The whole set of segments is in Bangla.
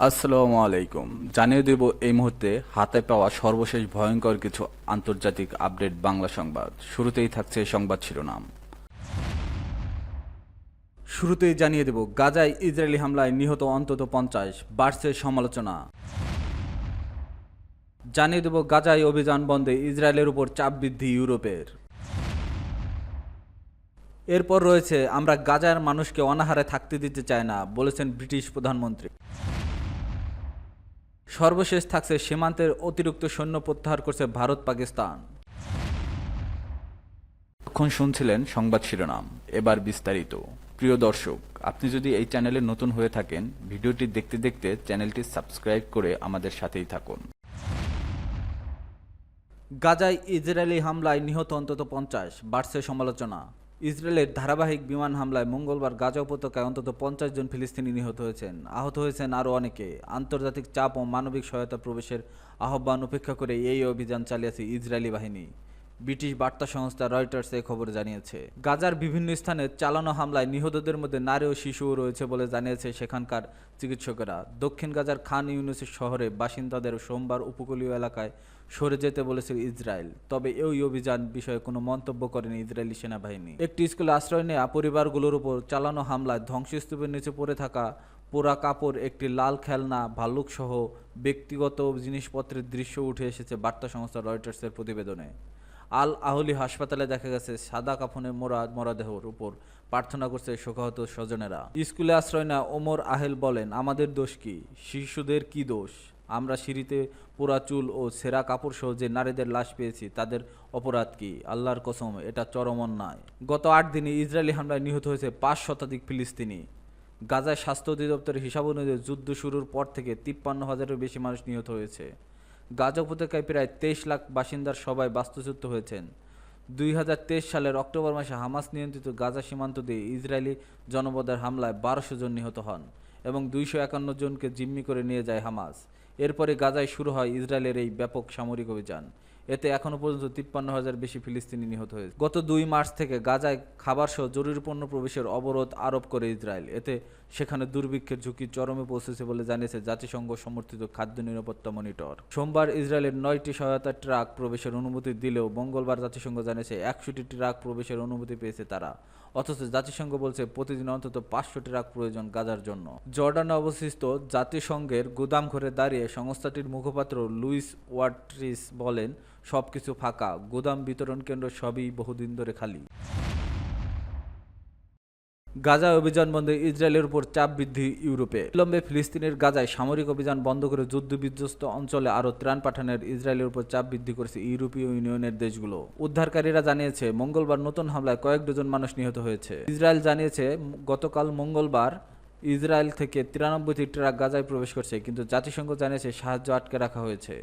আসসালামু আলাইকুম। জানিয়ে দেব এই মুহূর্তে হাতে পাওয়া সর্বশেষ ভয়ঙ্কর কিছু আন্তর্জাতিক আপডেট বাংলা সংবাদ। শুরুতেই থাকছে সংবাদ শিরোনাম। শুরুতেই জানিয়ে দেব গাজায় ইসরায়েলি হামলায় নিহত অন্তত 50, বাড়ছে সমালোচনা। জানিয়ে দেব গাজায় অভিযান বন্ধে ইসরায়েলের উপর চাপ বৃদ্ধি ইউরোপের। এরপর রয়েছে আমরা গাজার মানুষকে অনাহারে থাকতে দিতে চাই না, বলেছেন ব্রিটিশ প্রধানমন্ত্রী। সর্বশেষ থাকছে সীমান্তের অতিরিক্ত সৈন্য প্রত্যাহার করছে ভারত পাকিস্তান। এখন শুনছিলেন সংবাদ শিরোনাম, এবার বিস্তারিত। প্রিয় দর্শক, আপনি যদি এই চ্যানেলে নতুন হয়ে থাকেন, ভিডিওটি দেখতে দেখতে চ্যানেলটি সাবস্ক্রাইব করে আমাদের সাথেই থাকুন। গাজায় ইসরায়েলি হামলায় নিহত অন্তত 50, বাড়ছে সমালোচনা। ইসরায়েলের ধারাবাহিক বিমান হামলায় মঙ্গলবার গাজা উপত্যকায় অন্তত 50 জন ফিলিস্তিনি নিহত হয়েছেন। আহত হয়েছেন আরও অনেকে। আন্তর্জাতিক চাপ ও মানবিক সহায়তা প্রবেশের আহ্বান উপেক্ষা করে এই অভিযান চালিয়েছে ইসরায়েলি বাহিনী। ব্রিটিশ বার্তা সংস্থা রয়টার্স এই খবর জানিয়েছে। গাজার বিভিন্ন স্থানে চালানো হামলায় নিহতদের মধ্যে নারী ও শিশুও রয়েছে বলে জানিয়েছে সেখানকার চিকিৎসকেরা। দক্ষিণ গাজার খান ইউনিস শহরে বাসিন্দাদের সোমবার উপকূলীয় এলাকায় সরে যেতে বলেছে ইসরায়েল। তবে এই অভিযান বিষয়ে কোনো মন্তব্য করেনি ইসরায়েলি সেনাবাহিনী। একটি স্কুলে আশ্রয় নেওয়া পরিবারগুলোর উপর চালানো হামলায় ধ্বংসস্তূপের নিচে পড়ে থাকা পোড়া কাপড়, একটি লাল খেলনা, ভাল্লুক সহ ব্যক্তিগত জিনিসপত্রের দৃশ্য উঠে এসেছে বার্তা সংস্থা রয়টার্সের প্রতিবেদনে। আল আহলি হাসপাতালে দেখা গেছে সাদা কাফনে মোড়া মরদেহের উপর প্রার্থনা করছে শোকাহত স্বজনেরা। স্কুলে আশ্রয় নেওয়া ওমর আহেল বলেন, আমাদের দোষ কি? শিশুদের কি দোষ? আমরা সিঁড়িতে পোড়া চুল ও ছেঁড়া কাপড় সহ যে নারীদের লাশ পেয়েছি তাদের অপরাধ কি? আল্লাহর কসম, এটা চরম অন্যায়। গত 8 দিনে ইসরায়েলি হামলায় নিহত হয়েছে 5 শতাধিক ফিলিস্তিনি। গাজায় স্বাস্থ্য অধিদপ্তরের হিসাব অনুযায়ী যুদ্ধ শুরুর পর থেকে 53,000-এর বেশি মানুষ নিহত হয়েছে। গাজা উপত্যকায় প্রায় 23 লাখ বাসিন্দার সবাই বাস্তুচ্যুত হয়েছেন। 2023 সালের অক্টোবর মাসে হামাস নিয়ন্ত্রিত গাজা সীমান্ত দিয়ে ইসরায়েলি জনপদের হামলায় 1200 জন নিহত হন এবং 251 জনকে জিম্মি করে নিয়ে যায় হামাস। এরপরে গাজায় শুরু হয় ইসরায়েলের এই ব্যাপক সামরিক অভিযান। এতে এখনও পর্যন্ত 53,000 বেশি ফিলিস্তিনি নিহত হয়েছে। গত 2 মার্চ থেকে গাজায় খাবারসহ জরুরি পণ্য প্রবেশের অবরোধ আরোপ করে ইসরায়েল। এতে সেখানে দুর্ভিক্ষের ঝুঁকি চরমে পৌঁছেছে বলে জানিয়েছে জাতিসংঘ সমর্থিত খাদ্য নিরাপত্তা মনিটর। সোমবার ইসরায়েলের 9টি সহায়তা ট্রাক প্রবেশের অনুমতি দিলেও মঙ্গলবার জাতিসংঘ জানিয়েছে 100টি ট্রাক প্রবেশের অনুমতি পেয়েছে তারা। অথচ জাতিসংঘ বলছে প্রতিদিন অন্তত 500 ট্রাক প্রয়োজন গাজার জন্য। জর্ডানে অবস্থিত জাতিসংঘের গুদামঘরে দাঁড়িয়ে সংস্থাটির মুখপাত্র লুইস ওয়াটরিস বলেন, সবকিছু ফাঁকা, গুদাম, বিতরণ কেন্দ্র সবই বহুদিন ধরে খালি। গাজায় অভিযান বন্ধে ইসরায়েলের উপর চাপ বৃদ্ধি ইউরোপে। বিলম্বে ফিলিস্তিনের গাজায় সামরিক অভিযান বন্ধ করে যুদ্ধবিধ্বস্ত অঞ্চলে আরও ত্রাণ পাঠানোর ইসরায়েলের উপর চাপ বৃদ্ধি করেছে ইউরোপীয় ইউনিয়নের দেশগুলো। উদ্ধারকারীরা জানিয়েছে মঙ্গলবার নতুন হামলায় কয়েক ডজন মানুষ নিহত হয়েছে। ইসরায়েল জানিয়েছে গতকাল মঙ্গলবার ইসরায়েল থেকে 93টি ট্রাক গাজায় প্রবেশ করছে, কিন্তু জাতিসংঘ জানিয়েছে সাহায্য আটকে রাখা হয়েছে।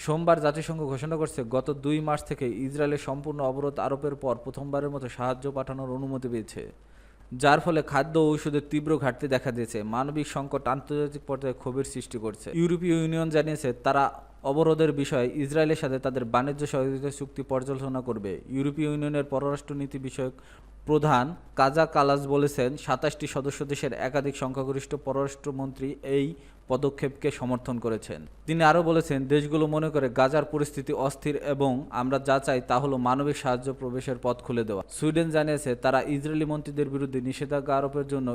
সোমবার জাতিসংঘ ঘোষণা করছে গত 2 মার্চ থেকে ইসরায়েলের সম্পূর্ণ অবরোধ আরোপের পর প্রথমবারের মতো সাহায্য পাঠানোর অনুমতি পেয়েছে, যার ফলে খাদ্য ও ঔষধের তীব্র ঘাটতি দেখা দিয়েছে। মানবিক সংকট আন্তর্জাতিক পর্যায়ে ক্ষোভের সৃষ্টি করছে। ইউরোপীয় ইউনিয়ন জানিয়েছে তারা অবরোধের বিষয়ে ইসরায়েলের সাথে তাদের বাণিজ্য সহযোগিতা চুক্তি পর্যালোচনা করবে। ইউরোপীয় ইউনিয়নের পররাষ্ট্রনীতি বিষয়ক প্রধান কাজা কালাস বলেছেন, 27টি সদস্য দেশের একাধিক সংখ্যাগরিষ্ঠ পররাষ্ট্রমন্ত্রী এই পদক্ষেপকে সমর্থন করেছেন। তিনি আরও বলেছেন, দেশগুলো মনে করে গাজার পরিস্থিতি অস্থির এবং আমরা যা চাই তা হলো মানবিক সাহায্য প্রবেশের পথ খুলে দেওয়া। সুইডেন জানিয়েছে তারা ইসরায়েলি মন্ত্রীদের বিরুদ্ধে নিষেধাজ্ঞা আরোপের জন্য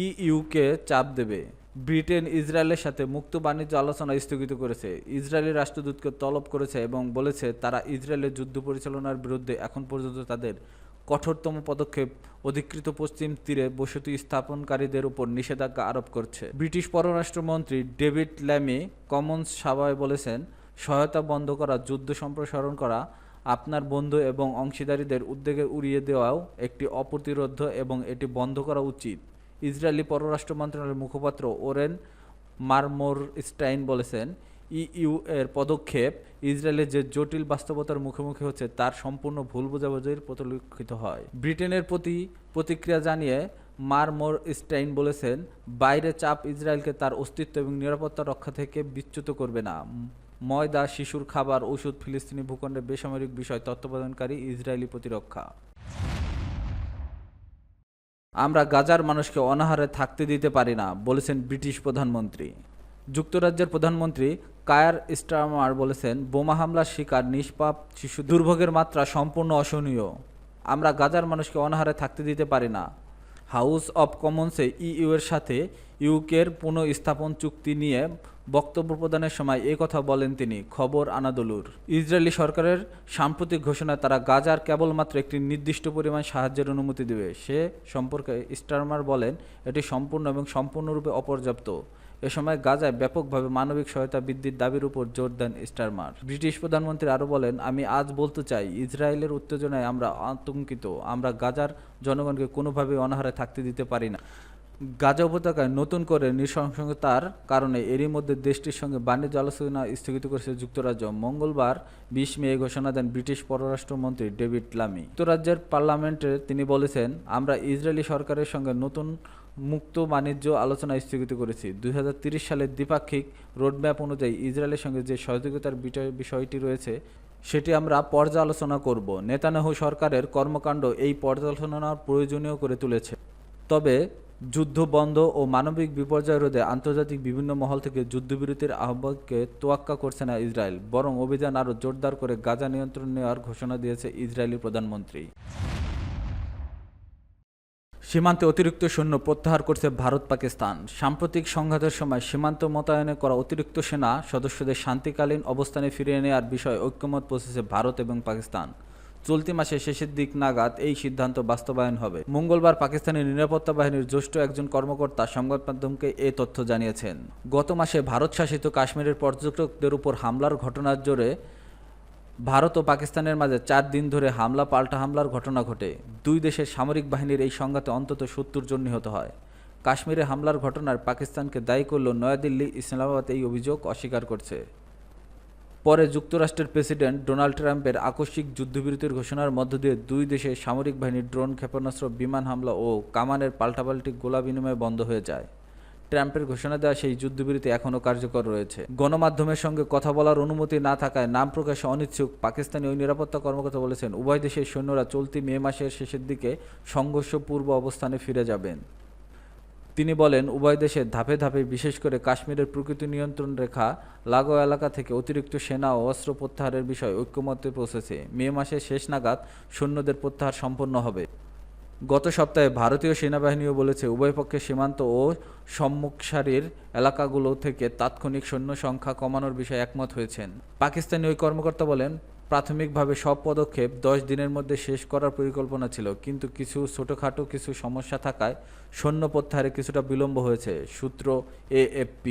ইইউকে চাপ দেবে। ব্রিটেন ইসরায়েলের সাথে মুক্ত বাণিজ্য আলোচনা স্থগিত করেছে, ইসরায়েলি রাষ্ট্রদূতকে তলব করেছে এবং বলেছে তারা ইসরায়েলের যুদ্ধ পরিচালনার বিরুদ্ধে এখন পর্যন্ত তাদের কঠোরতম পদক্ষেপ অধিকৃত পশ্চিম তীরে বসতি স্থাপনকারীদের উপর নিষেধাজ্ঞা আরোপ করছে। ব্রিটিশ পররাষ্ট্রমন্ত্রী ডেভিড ল্যামি কমন্স সভায় বলেছেন, সহায়তা বন্ধ করা, যুদ্ধ সম্প্রসারণ করা, আপনার বন্ধু এবং অংশীদারীদের উদ্বেগে উড়িয়ে দেওয়াও একটি অপ্রতিরোধ্য এবং এটি বন্ধ করা উচিত। ইসরায়েলি পররাষ্ট্র মন্ত্রণালয়ের মুখপাত্র ওরেন মারমোরস্টাইন বলেছেন, ইইউ এর পদক্ষেপ ইসরায়েলের যে জটিল বাস্তবতার মুখোমুখি হচ্ছে তার সম্পূর্ণ ভুল বোঝাবুঝির পরিলক্ষিত হয়। ব্রিটেনের প্রতি প্রতিক্রিয়া জানিয়ে মারমোরস্টাইন বলেছেন, বাইরে চাপ ইসরায়েলকে তার অস্তিত্ব এবং নিরাপত্তা রক্ষা থেকে বিচ্যুত করবে না। ময়দা, শিশুর খাবার, ওষুধ, ফিলিস্তিনি ভূখণ্ডে বেসামরিক বিষয় তত্ত্বাবধানকারী ইসরায়েলি প্রতিরক্ষা। আমরা গাজার মানুষকে অনাহারে থাকতে দিতে পারি না, বলেছেন ব্রিটিশ প্রধানমন্ত্রী। যুক্তরাজ্যের প্রধানমন্ত্রী কায়ার স্টারমার বলেছেন, বোমা হামলার শিকার নিষ্পাপ শিশু দুর্ভোগের মাত্রা সম্পূর্ণ অসহনীয়। আমরা গাজার মানুষকে অনাহারে থাকতে দিতে পারি না। হাউস অব কমন্সে ইইউ এর সাথে ইউকের পুনঃস্থাপন চুক্তি নিয়ে বক্তব্য প্রদানের সময় এ কথা বলেন তিনি। খবর আনাদোলুর। ইসরায়েলি সরকারের সাম্প্রতিক ঘোষণায় তারা গাজার কেবলমাত্র একটি নির্দিষ্ট পরিমাণ সাহায্যের অনুমতি দেবে। সে সম্পর্কে স্টারমার বলেন, এটি সম্পূর্ণ এবং সম্পূর্ণরূপে অপর্যাপ্ত। এ সময় গাজায় ব্যাপকভাবে মানবিক সহায়তা বৃদ্ধির দাবির উপর জোর দেন স্টারমার। ব্রিটিশ প্রধানমন্ত্রী আরও বলেন, আমি আজ বলতে চাই, ইসরায়েলের উত্তেজনায় আমরা আতঙ্কিত। আমরা গাজার জনগণকে কোনোভাবেই অনাহারে থাকতে দিতে পারি না। গাজা উপত্যকায় নতুন করে নৃশংসতার কারণে এরই মধ্যে দেশটির সঙ্গে বাণিজ্য আলোচনা স্থগিত করেছে যুক্তরাজ্য। মঙ্গলবার 20 মে এই ঘোষণা দেন ব্রিটিশ পররাষ্ট্রমন্ত্রী ডেভিড লামি। যুক্তরাজ্যের পার্লামেন্টে তিনি বলেছেন, আমরা ইসরায়েলি সরকারের সঙ্গে নতুন মুক্ত বাণিজ্য আলোচনা স্থগিত করেছি। 2030 সালের দ্বিপাক্ষিক রোডম্যাপ অনুযায়ী ইসরায়েলের সঙ্গে যে সহযোগিতার বিষয়টি রয়েছে সেটি আমরা পর্যালোচনা করব। নেতানিয়াহু সরকারের কর্মকাণ্ড এই পর্যালোচনার প্রয়োজনীয় করে তুলেছে। তবে যুদ্ধ বন্ধ ও মানবিক বিপর্যয় রোধে আন্তর্জাতিক বিভিন্ন মহল থেকে যুদ্ধবিরতির আহ্বানকে তোয়াক্কা করছে না ইসরায়েল, বরং অভিযান আরও জোরদার করে গাজা নিয়ন্ত্রণ নেওয়ার ঘোষণা দিয়েছে ইসরায়েলি প্রধানমন্ত্রী। সীমান্তে অতিরিক্ত সৈন্য প্রত্যাহার করছে ভারত পাকিস্তান। সাম্প্রতিক সংঘাতের সময় সীমান্ত মোতায়েনে করা অতিরিক্ত সেনা সদস্যদের শান্তিকালীন অবস্থানে ফিরিয়ে নেওয়ার বিষয়ে ঐক্যমত পৌঁছেছে ভারত এবং পাকিস্তান। চলতি মাসের শেষের দিক নাগাদ এই সিদ্ধান্ত বাস্তবায়ন হবে। মঙ্গলবার পাকিস্তানের নিরাপত্তা বাহিনীর জ্যেষ্ঠ একজন কর্মকর্তা সংবাদ মাধ্যমকে এ তথ্য জানিয়েছেন। গত মাসে ভারত শাসিত কাশ্মীরের পর্যটকদের উপর হামলার ঘটনার জেরে ভারত ও পাকিস্তানের মাঝে 4 দিন ধরে পাল্টা হামলার ঘটনা ঘটে। দুই দেশের সামরিক বাহিনীর এই সংঘাতে অন্তত 70 জন নিহত হয়। কাশ্মীরে হামলার ঘটনার পাকিস্তানকে দায়ী করলেও নয়াদিল্লি, ইসলামাবাদ এই অভিযোগ অস্বীকার করছে। পরে যুক্তরাষ্ট্রের প্রেসিডেন্ট ডোনাল্ড ট্রাম্পের আকস্মিক যুদ্ধবিরতির ঘোষণার মধ্য দিয়ে দুই দেশের সামরিক বাহিনীর ড্রোন, ক্ষেপণাস্ত্র, বিমান হামলা ও কামানের পাল্টাপাল্টি গোলা বিনিময় বন্ধ হয়ে যায়। ট্রাম্পের ঘোষণা দেওয়া সেই যুদ্ধবিরতি এখনও কার্যকর রয়েছে। গণমাধ্যমের সঙ্গে কথা বলার অনুমতি না থাকায় নাম প্রকাশে অনিচ্ছুক পাকিস্তানি ওই নিরাপত্তা কর্মকর্তা বলেছেন, উভয় দেশের সৈন্যরা চলতি মে মাসের শেষের দিকে সংঘর্ষপূর্ব অবস্থানে ফিরে যাবেন। তিনি বলেন, উভয় দেশের ধাপে ধাপে, বিশেষ করে কাশ্মীরের প্রকৃত নিয়ন্ত্রণ রেখা লাগোয়া এলাকা থেকে অতিরিক্ত সেনা ও অস্ত্র প্রত্যাহারের বিষয়ে ঐক্যমত্যে পৌঁছেছে। মে মাসের শেষ নাগাদ সৈন্যদের প্রত্যাহার সম্পন্ন হবে। গত সপ্তাহে ভারতীয় সেনাবাহিনীও বলেছে, উভয় পক্ষের সীমান্ত ও সম্মুখসারির এলাকাগুলো থেকে তাৎক্ষণিক সৈন্য সংখ্যা কমানোর বিষয়ে একমত হয়েছেন। পাকিস্তানি ওই কর্মকর্তা বলেন, প্রাথমিকভাবে সব পদক্ষেপ 10 দিনের মধ্যে শেষ করার পরিকল্পনা ছিল, কিন্তু ছোটখাটো কিছু সমস্যা থাকায় সৈন্য প্রত্যাহারে কিছুটা বিলম্ব হয়েছে। সূত্র AFP।